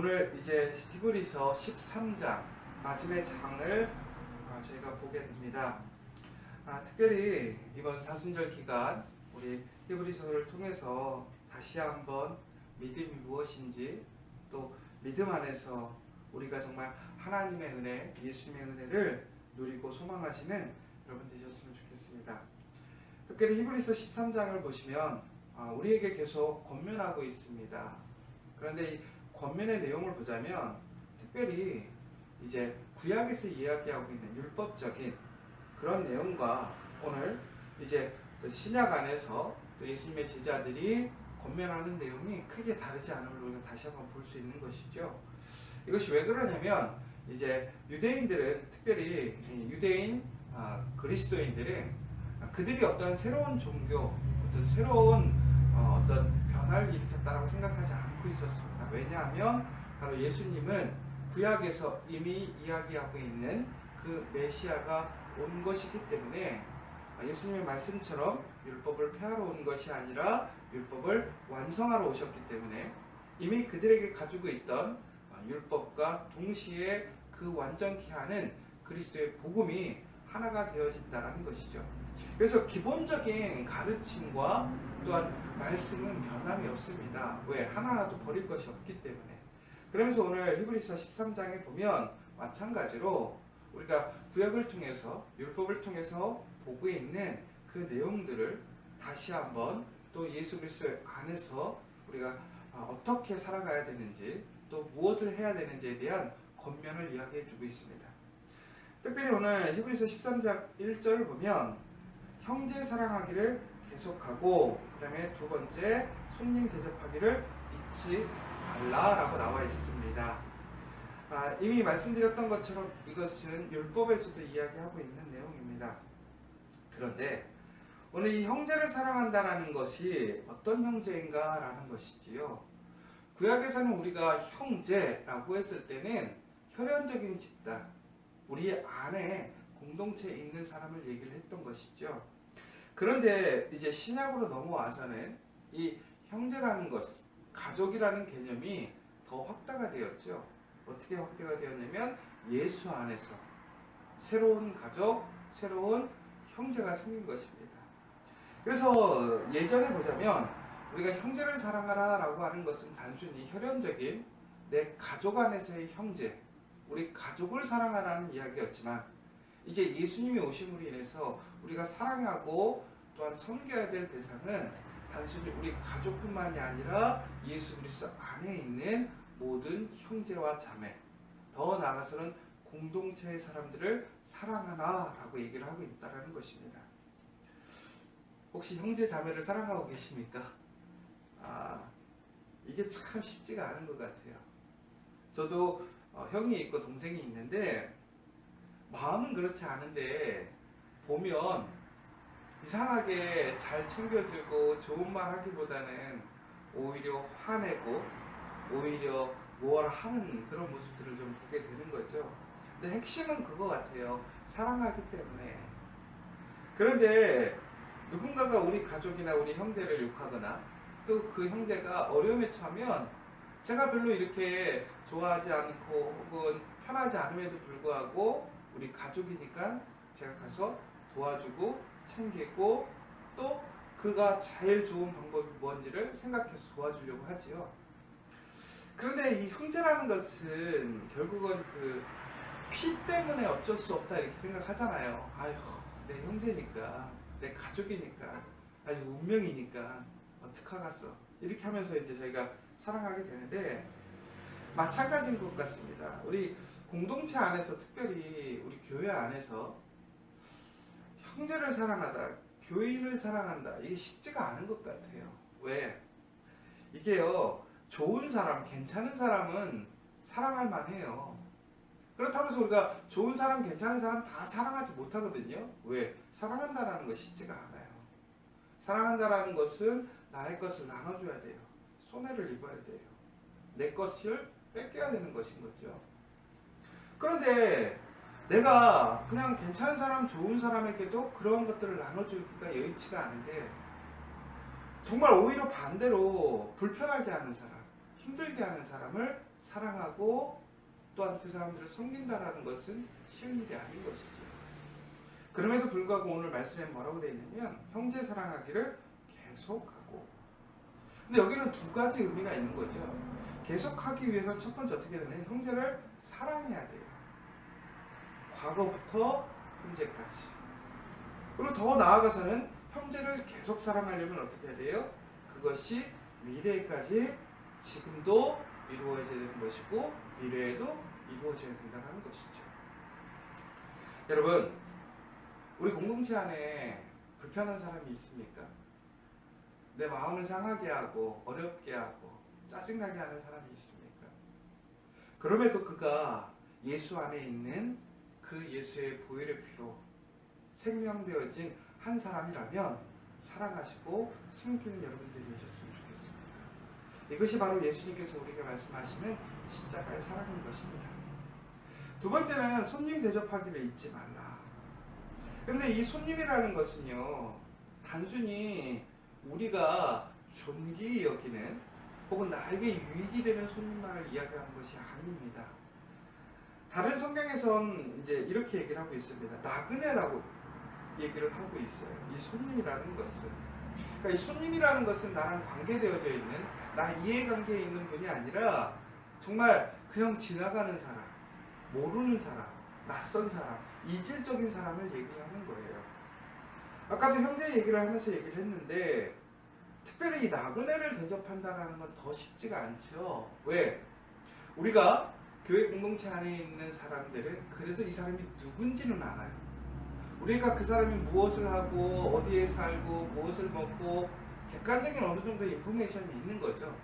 오늘 이제 히브리서 13장 마지막 장을 저희가 보게 됩니다. 특별히 이번 사순절 기간 우리 히브리서를 통해서 다시 한번 믿음이 무엇인지, 또 믿음 안에서 우리가 정말 하나님의 은혜, 예수님의 은혜를 누리고 소망하시는 여러분 되셨으면 좋겠습니다. 특별히 히브리서 13장을 보시면 우리에게 계속 권면하고 있습니다. 그런데 이 권면의 내용을 보자면 특별히 이제 구약에서 이야기하고 있는 율법적인 그런 내용과 오늘 이제 신약 안에서 또 예수님의 제자들이 권면하는 내용이 크게 다르지 않음을 우리가 다시 한번 볼 수 있는 것이죠. 이것이 왜 그러냐면 이제 유대인들은, 특별히 유대인 그리스도인들은 그들이 어떤 새로운 종교, 어떤 새로운 어떤 변화를 일으켰다라고 생각하지 않고 있었습니다. 왜냐하면 바로 예수님은 구약에서 이미 이야기하고 있는 그 메시아가 온 것이기 때문에 예수님의 말씀처럼 율법을 폐하러 온 것이 아니라 율법을 완성하러 오셨기 때문에 이미 그들에게 가지고 있던 율법과 동시에 그 완전케 하는 그리스도의 복음이 하나가 되어진다는 것이죠. 그래서 기본적인 가르침과 또한 말씀은 변함이 없습니다. 왜? 하나라도 버릴 것이 없기 때문에. 그러면서 오늘 히브리서 13장에 보면 마찬가지로 우리가 구약을 통해서, 율법을 통해서 보고 있는 그 내용들을 다시 한번 또 예수 그리스도 안에서 우리가 어떻게 살아가야 되는지, 또 무엇을 해야 되는지에 대한 권면을 이야기해 주고 있습니다. 특별히 오늘 히브리서 13장 1절을 보면 형제 사랑하기를 계속하고, 그 다음에 두 번째 손님 대접하기를 잊지 말라라고 나와 있습니다. 이미 말씀드렸던 것처럼 이것은 율법에서도 이야기하고 있는 내용입니다. 그런데 오늘 이 형제를 사랑한다라는 것이 어떤 형제인가라는 것이지요. 구약에서는 우리가 형제라고 했을 때는 혈연적인 집단, 우리 안에 공동체에 있는 사람을 얘기를 했던 것이죠. 그런데 이제 신약으로 넘어와서는 이 형제라는 것, 가족이라는 개념이 더 확대가 되었죠. 어떻게 확대가 되었냐면 예수 안에서 새로운 가족, 새로운 형제가 생긴 것입니다. 그래서 예전에 보자면 우리가 형제를 사랑하라 라고 하는 것은 단순히 혈연적인 내 가족 안에서의 형제, 우리 가족을 사랑하라는 이야기였지만, 이제 예수님이 오심으로 인해서 우리가 사랑하고 또한 섬겨야 될 대상은 단순히 우리 가족뿐만이 아니라 예수 그리스도 안에 있는 모든 형제와 자매, 더 나아가서는 공동체의 사람들을 사랑하라 라고 얘기를 하고 있다는 것입니다. 혹시 형제 자매를 사랑하고 계십니까? 이게 참 쉽지가 않은 것 같아요. 저도 형이 있고 동생이 있는데 마음은 그렇지 않은데 보면 이상하게 잘 챙겨주고 좋은 말 하기보다는 오히려 화내고 오히려 뭐라 하는 그런 모습들을 좀 보게 되는 거죠. 근데 핵심은 그거 같아요. 사랑하기 때문에. 그런데 누군가가 우리 가족이나 우리 형제를 욕하거나 또 그 형제가 어려움에 처하면 제가 별로 이렇게 좋아하지 않고 혹은 편하지 않음에도 불구하고 우리 가족이니까 제가 가서 도와주고 챙기고 또 그가 제일 좋은 방법이 뭔지를 생각해서 도와주려고 하지요. 그런데 이 형제라는 것은 결국은 그 피 때문에 어쩔 수 없다 이렇게 생각하잖아요. 아휴, 내 형제니까, 내 가족이니까, 아주 운명이니까 어떡하겠어, 이렇게 하면서 이제 저희가 사랑하게 되는데 마찬가지인 것 같습니다. 우리 공동체 안에서, 특별히 우리 교회 안에서 형제를 사랑하다, 교인을 사랑한다, 이게 쉽지가 않은 것 같아요. 왜? 이게요, 좋은 사람, 괜찮은 사람은 사랑할 만해요. 그렇다면서 우리가 좋은 사람, 괜찮은 사람 다 사랑하지 못하거든요. 왜? 사랑한다라는 거 쉽지가 않아요. 사랑한다라는 것은 나의 것을 나눠줘야 돼요. 손해를 입어야 돼요. 내 것을 뺏겨야 되는 것인 거죠. 그런데 내가 그냥 괜찮은 사람, 좋은 사람에게도 그런 것들을 나눠주기가 여의치가 않은데, 정말 오히려 반대로 불편하게 하는 사람, 힘들게 하는 사람을 사랑하고 또한 그 사람들을 섬긴다라는 것은 쉬운 일이 아닌 것이죠. 그럼에도 불구하고 오늘 말씀에 뭐라고 되어 있냐면 형제 사랑하기를 계속하고. 근데 여기는 두 가지 의미가 있는 거죠. 계속하기 위해서 첫 번째 어떻게 되냐면 형제를 사랑해야 돼요. 과거부터 현재까지. 그리고 더 나아가서는 형제를 계속 사랑하려면 어떻게 해야 돼요? 그것이 미래까지 지금도 이루어져야 되는 것이고 미래에도 이루어져야 된다는 것이죠. 여러분, 우리 공동체 안에 불편한 사람이 있습니까? 내 마음을 상하게 하고 어렵게 하고 짜증나게 하는 사람이 있습니까? 그럼에도 그가 예수 안에 있는 그 예수의 보혈의 피로 생명되어진 한 사람이라면 사랑하시고 숨기는 여러분들이 되셨으면 좋겠습니다. 이것이 바로 예수님께서 우리에게 말씀하시는 십자가의 사랑인 것입니다. 두 번째는 손님 대접하기를 잊지 말라. 그런데 이 손님이라는 것은요, 단순히 우리가 존귀히 여기는 혹은 나에게 유익이 되는 손님만을 이야기하는 것이 아닙니다. 다른 성경에선 이제 이렇게 얘기를 하고 있습니다. 나그네라고 얘기를 하고 있어요. 이 손님이라는 것은. 그러니까 이 손님이라는 것은 나랑 관계되어져 있는, 나 이해관계에 있는 분이 아니라 정말 그냥 지나가는 사람, 모르는 사람, 낯선 사람, 이질적인 사람을 얘기를 하는 거예요. 아까도 형제 얘기를 하면서 얘기를 했는데 특별히 이 나그네를 대접한다는 건 더 쉽지가 않죠. 왜? 우리가 교회 공동체 안에 있는 사람들은 그래도 이 사람이 누군지는 알아요. 우리가 그 사람이 무엇을 하고 어디에 살고 무엇을 먹고 객관적인 어느 정도의 인포메이션이 있는 거죠.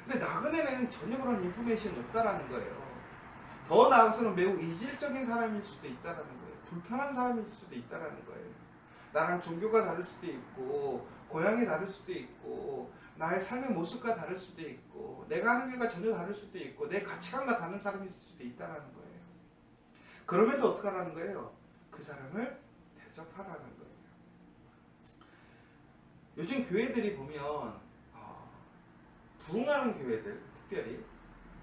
근데 나그네는 전혀 그런 인포메이션이 없다라는 거예요. 더 나아가서는 매우 이질적인 사람일 수도 있다라는 거예요. 불편한 사람일 수도 있다라는 거예요. 나랑 종교가 다를 수도 있고 고향이 다를 수도 있고 나의 삶의 모습과 다를 수도 있고 내가 하는 일과 전혀 다를 수도 있고 내 가치관과 다른 사람일 수도 있다라는 거예요. 그럼에도 어떻게 하라는 거예요? 그 사람을 대접하라는 거예요. 요즘 교회들이 보면 부흥하는 교회들, 특별히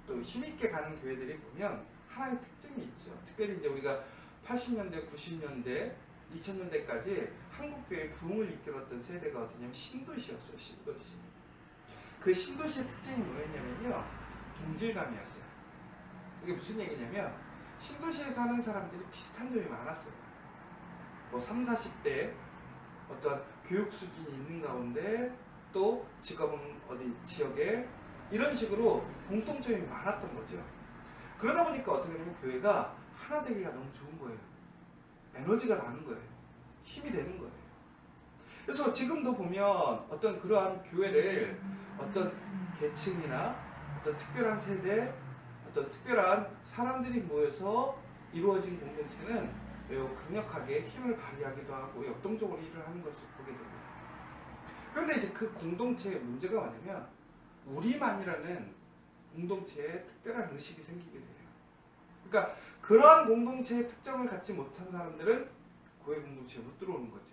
또 힘있게 가는 교회들이 보면 하나의 특징이 있죠. 특별히 이제 우리가 80년대, 90년대, 2000년대까지 한국교회 부흥을 이끌었던 세대가 어디냐면 신도시였어요. 신도시. 그 신도시의 특징이 뭐였냐면요, 동질감이었어요. 이게 무슨 얘기냐면 신도시에 사는 사람들이 비슷한 점이 많았어요. 뭐 30, 40대 어떤 교육 수준이 있는 가운데 또 직업은 어디 지역에 이런 식으로 공통점이 많았던 거죠. 그러다 보니까 어떻게 되면 교회가 하나 되기가 너무 좋은 거예요. 에너지가 나는 거예요. 힘이 되는 거예요. 그래서 지금도 보면 어떤 그러한 교회를 어떤 계층이나 어떤 특별한 세대, 어떤 특별한 사람들이 모여서 이루어진 공동체는 매우 강력하게 힘을 발휘하기도 하고 역동적으로 일을 하는 것을 보게 됩니다. 그런데 이제 그 공동체의 문제가 뭐냐면 우리만이라는 공동체에 특별한 의식이 생기게 돼요. 그러니까 그러한 공동체의 특정을 갖지 못한 사람들은 교회 공동체에 못 들어오는 거죠.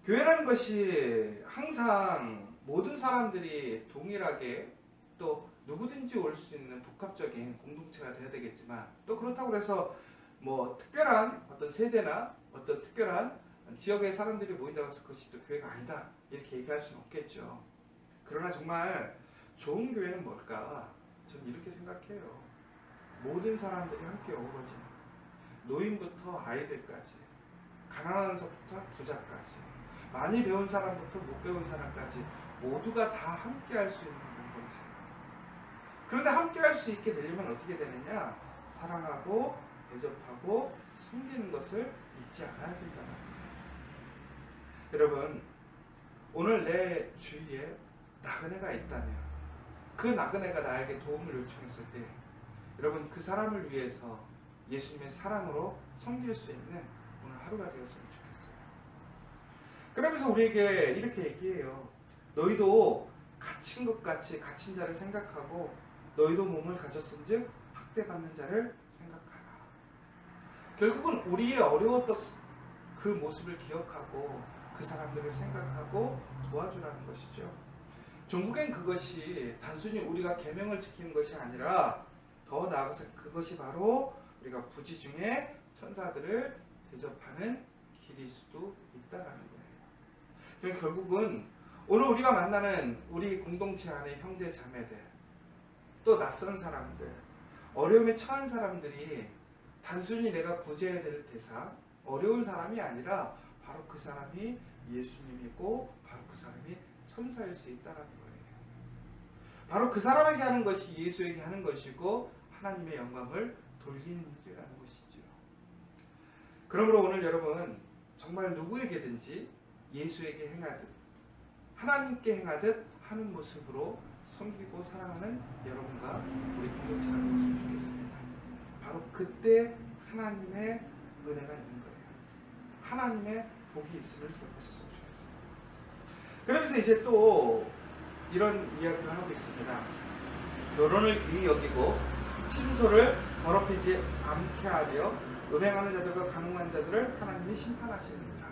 교회라는 것이 항상 모든 사람들이 동일하게 또 누구든지 올 수 있는 복합적인 공동체가 되어야 되겠지만 또 그렇다고 해서 뭐 특별한 어떤 세대나 어떤 특별한 지역의 사람들이 모인다고 해서 그것이 또 교회가 아니다 이렇게 얘기할 수는 없겠죠. 그러나 정말 좋은 교회는 뭘까? 저는 이렇게 생각해요. 모든 사람들이 함께 어우러지는, 노인부터 아이들까지, 가난한서부터 부자까지, 많이 배운 사람부터 못 배운 사람까지 모두가 다 함께 할 수 있는 공동체. 그런데 함께 할 수 있게 되려면 어떻게 되느냐? 사랑하고 대접하고 섬기는 것을 잊지 않아야 된다. 여러분, 오늘 내 주위에 나그네가 있다면 그 나그네가 나에게 도움을 요청했을 때 여러분 그 사람을 위해서 예수님의 사랑으로 섬길 수 있는 오늘 하루가 되었으면 좋겠어요. 그러면서 우리에게 이렇게 얘기해요. 너희도 갇힌 것 같이 갇힌 자를 생각하고 너희도 몸을 가졌은즉 학대받는 자를 생각하라. 결국은 우리의 어려웠던 그 모습을 기억하고 그 사람들을 생각하고 도와주라는 것이죠. 종국엔 그것이 단순히 우리가 계명을 지키는 것이 아니라 더 나아가서 그것이 바로 우리가 부지 중에 천사들을 대접하는 길일 수도 있다라는 거예요. 그럼 결국은 오늘 우리가 만나는 우리 공동체 안의 형제 자매들, 또 낯선 사람들, 어려움에 처한 사람들이 단순히 내가 구제해야 될 대상, 어려운 사람이 아니라 바로 그 사람이 예수님이고 바로 그 사람이 천사일 수 있다는 거예요. 바로 그 사람에게 하는 것이 예수에게 하는 것이고 하나님의 영광을 돌리는 일이라는 것이죠. 그러므로 오늘 여러분 정말 누구에게든지 예수에게 행하듯 하나님께 행하듯 하는 모습으로 섬기고 사랑하는 여러분과 우리 공동체가 되었으면 좋겠습니다. 바로 그때 하나님의 은혜가 있는 거예요. 하나님의 복이 있음을 기억하셨으면 좋겠어요. 그러면서 이제 또 이런 이야기를 하고 있습니다. 결혼을 귀히 여기고 친소를 더럽히지 않게 하려 음행하는 자들과 간음하는 자들을 하나님이 심판하시느니라.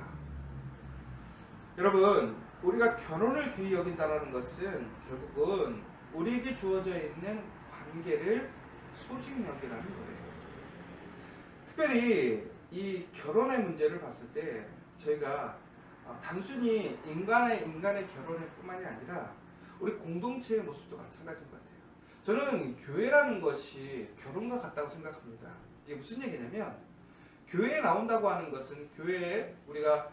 여러분, 우리가 결혼을 귀히 여긴다는 것은 결국은 우리에게 주어져 있는 관계를 소중히 여기라는 거예요. 특별히 이 결혼의 문제를 봤을 때 저희가 단순히 인간의 결혼의 뿐만이 아니라 우리 공동체의 모습도 마찬가지인 것 같아요. 저는 교회라는 것이 결혼과 같다고 생각합니다. 이게 무슨 얘기냐면 교회에 나온다고 하는 것은 교회에 우리가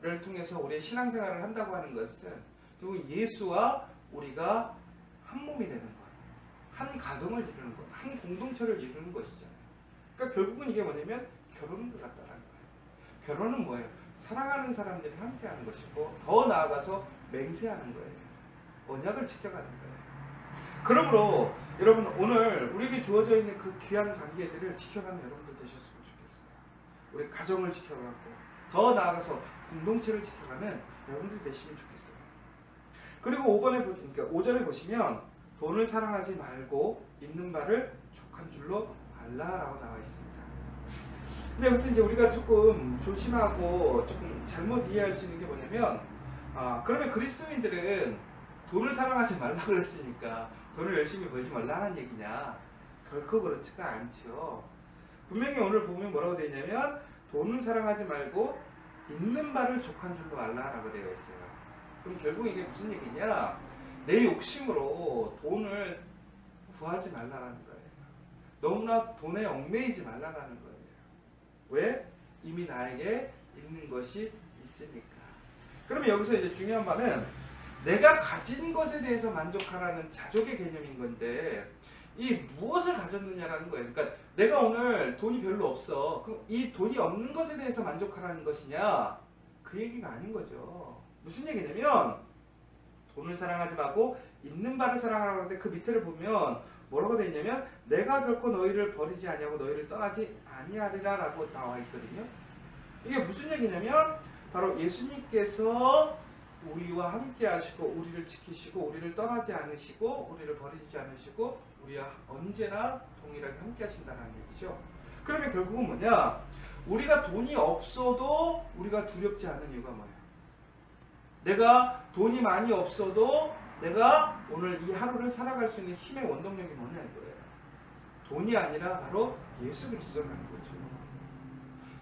를 통해서 우리의 신앙생활을 한다고 하는 것은 결국 예수와 우리가 한 몸이 되는 것, 한 가정을 이루는 것, 한 공동체를 이루는 것이잖아요. 그러니까 결국은 이게 뭐냐면 결혼인 것 같다는 거예요. 결혼은 뭐예요? 사랑하는 사람들이 함께하는 것이고 더 나아가서 맹세하는 거예요. 언약을 지켜가는 거예요. 그러므로 여러분 오늘 우리에게 주어져 있는 그 귀한 관계들을 지켜가는 여러분들 되셨으면 좋겠어요. 우리 가정을 지켜가고 더 나아가서 공동체를 지켜가는 여러분들 되시면 좋겠어요. 그리고 5절에 보시면 돈을 사랑하지 말고 있는 바를 족한 줄로 알라라고 나와 있습니다. 근데 여기서 이제 우리가 조금 조심하고 조금 잘못 이해할 수 있는 게 뭐냐면 그러면 그리스도인들은 돈을 사랑하지 말라 그랬으니까 돈을 열심히 벌지 말라는 얘기냐? 결코 그렇지가 않죠. 분명히 오늘 보면 뭐라고 되어 있냐면 돈을 사랑하지 말고 있는 바를 족한 줄로 알라라고 되어 있어요. 그럼 결국 이게 무슨 얘기냐? 내 욕심으로 돈을 구하지 말라는 거예요. 너무나 돈에 얽매이지 말라는 거예요. 왜? 이미 나에게 있는 것이 있으니까. 그러면 여기서 이제 중요한 바는 내가 가진 것에 대해서 만족하라는 자족의 개념인 건데 이 무엇을 가졌느냐라는 거예요. 그러니까 내가 오늘 돈이 별로 없어. 그럼 이 돈이 없는 것에 대해서 만족하라는 것이냐? 그 얘기가 아닌 거죠. 무슨 얘기냐면 돈을 사랑하지 말고 있는 바를 사랑하라고 하는데 그 밑에를 보면 뭐라고 되어 있냐면 내가 결코 너희를 버리지 아니하고 너희를 떠나지 아니하리라 라고 나와 있거든요. 이게 무슨 얘기냐면 바로 예수님께서 우리와 함께 하시고 우리를 지키시고 우리를 떠나지 않으시고 우리를 버리지 않으시고 우리와 언제나 동일하게 함께 하신다는 얘기죠. 그러면 결국은 뭐냐? 우리가 돈이 없어도 우리가 두렵지 않은 이유가 뭐예요? 내가 돈이 많이 없어도 내가 오늘 이 하루를 살아갈 수 있는 힘의 원동력이 뭐냐 이거예요. 돈이 아니라 바로 예수 그리스도라는 거죠.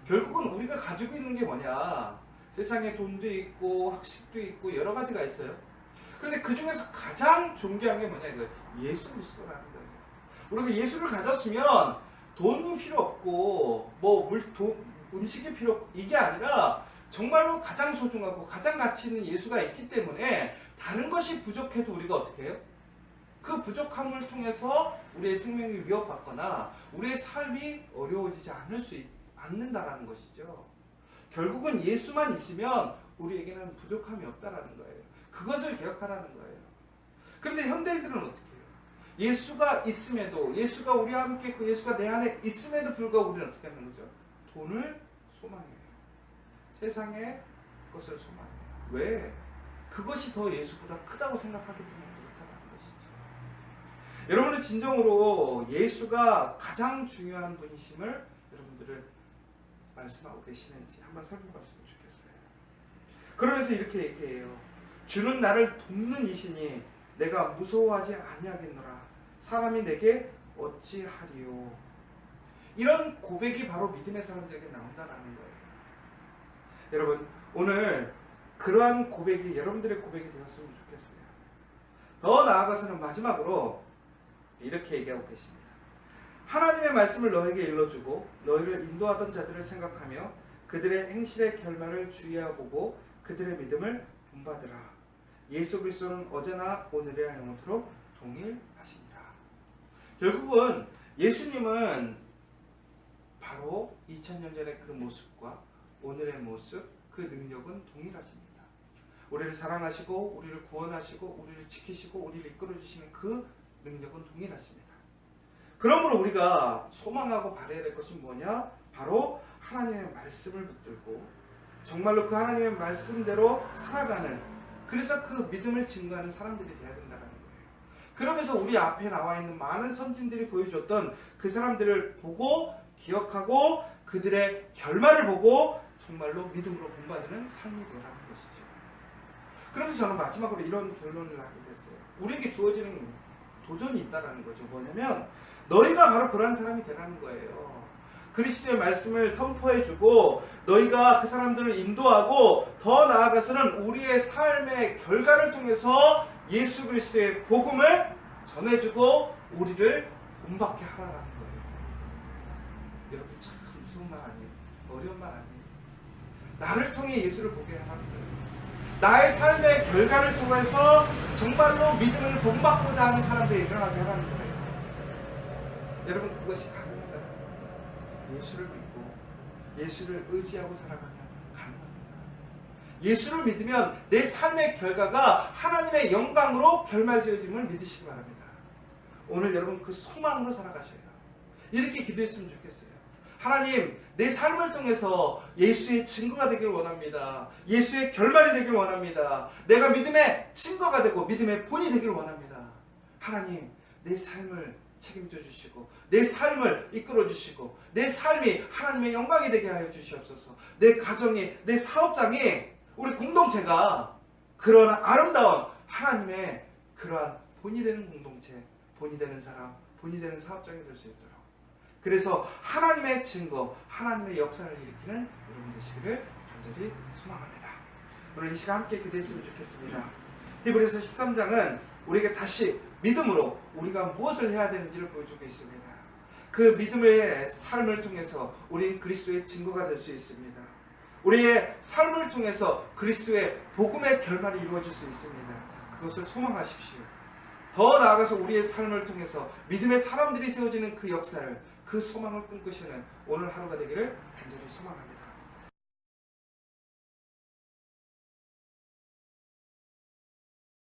결국은 우리가 가지고 있는 게 뭐냐? 세상에 돈도 있고 학식도 있고 여러 가지가 있어요. 그런데 그 중에서 가장 존귀한 게 뭐냐 이거예요. 예수 그리스도라는 거예요. 우리가 예수를 가졌으면 돈이 필요 없고 음식이 필요 없고 이게 아니라 정말로 가장 소중하고 가장 가치 있는 예수가 있기 때문에 다른 것이 부족해도 우리가 어떻게 해요? 그 부족함을 통해서 우리의 생명이 위협받거나 우리의 삶이 어려워지지 않는다라는 것이죠. 결국은 예수만 있으면 우리에게는 부족함이 없다라는 거예요. 그것을 기억하라는 거예요. 그런데 현대인들은 어떻게 해요? 예수가 있음에도 예수가 우리와 함께 있고 예수가 내 안에 있음에도 불구하고 우리는 어떻게 하는 거죠? 돈을 소망해요. 세상의 것을 소망해요. 왜? 그것이 더 예수보다 크다고 생각하기 때문에 그렇다는 것이죠. 여러분은 진정으로 예수가 가장 중요한 분이심을 여러분들은 말씀하고 계시는지 한번 살펴봤으면 좋겠어요. 그러면서 이렇게 얘기해요. 주는 나를 돕는 이시니 내가 무서워하지 아니하겠노라. 사람이 내게 어찌하리요. 이런 고백이 바로 믿음의 사람들에게 나온다는 거예요. 여러분, 오늘 그러한 고백이 여러분들의 고백이 되었으면 좋겠어요. 더 나아가서는 마지막으로 이렇게 얘기하고 계십니다. 하나님의 말씀을 너에게 일러주고 너희를 인도하던 자들을 생각하며 그들의 행실의 결말을 주의하고 그들의 믿음을 본받으라. 예수 그리스도는 어제나 오늘이나 영원토록 동일하시니라. 결국은 예수님은 바로 2000년 전의 그 모습과 오늘의 모습, 그 능력은 동일하십니다. 우리를 사랑하시고 우리를 구원하시고 우리를 지키시고 우리를 이끌어주시는 그 능력은 동일하십니다. 그러므로 우리가 소망하고 바라야 될 것은 뭐냐? 바로 하나님의 말씀을 붙들고 정말로 그 하나님의 말씀대로 살아가는, 그래서 그 믿음을 증거하는 사람들이 되어야 된다는 거예요. 그러면서 우리 앞에 나와 있는 많은 선진들이 보여줬던 그 사람들을 보고 기억하고 그들의 결말을 보고 정말로 믿음으로 본받는 삶이 되라는 것이죠. 그러면서 저는 마지막으로 이런 결론을 하게 됐어요. 우리에게 주어지는 도전이 있다는 거죠. 뭐냐면 너희가 바로 그러한 사람이 되라는 거예요. 그리스도의 말씀을 선포해주고 너희가 그 사람들을 인도하고 더 나아가서는 우리의 삶의 결과를 통해서 예수 그리스도의 복음을 전해주고 우리를 본받게 하라는 거예요. 여러분, 참 무서운 말 아니에요? 어려운 말 아니에요? 나를 통해 예수를 보게 하라는 거예요. 나의 삶의 결과를 통해서 정말로 믿음을 본받고자 하는 사람들이 일어나게 하라는 거예요. 여러분, 그것이 가능한가요? 예수를 믿고 예수를 의지하고 살아가면 가능합니다. 예수를 믿으면 내 삶의 결과가 하나님의 영광으로 결말지어짐을 믿으시기 바랍니다. 오늘 여러분 그 소망으로 살아가셔야 해요. 이렇게 기도했으면 좋겠어요. 하나님, 내 삶을 통해서 예수의 증거가 되길 원합니다. 예수의 결말이 되길 원합니다. 내가 믿음의 증거가 되고 믿음의 본이 되길 원합니다. 하나님, 내 삶을 책임져 주시고 내 삶을 이끌어 주시고 내 삶이 하나님의 영광이 되게 하여 주시옵소서. 내 가정이, 내 사업장이, 우리 공동체가 그런 아름다운 하나님의 그러한 본이 되는 공동체, 본이 되는 사람, 본이 되는 사업장이 될 수 있도록, 그래서 하나님의 증거, 하나님의 역사를 일으키는 여러분 되시기를 간절히 소망합니다. 오늘 이 시간 함께 기도했으면 좋겠습니다. 히브리서 13장은 우리에게 다시 믿음으로 우리가 무엇을 해야 되는지를 보여주고 있습니다. 그 믿음의 삶을 통해서 우리는 그리스도의 증거가 될 수 있습니다. 우리의 삶을 통해서 그리스도의 복음의 결말이 이루어질 수 있습니다. 그것을 소망하십시오. 더 나아가서 우리의 삶을 통해서 믿음의 사람들이 세워지는 그 역사를, 그 소망을 꿈꾸시는 오늘 하루가 되기를 간절히 소망합니다.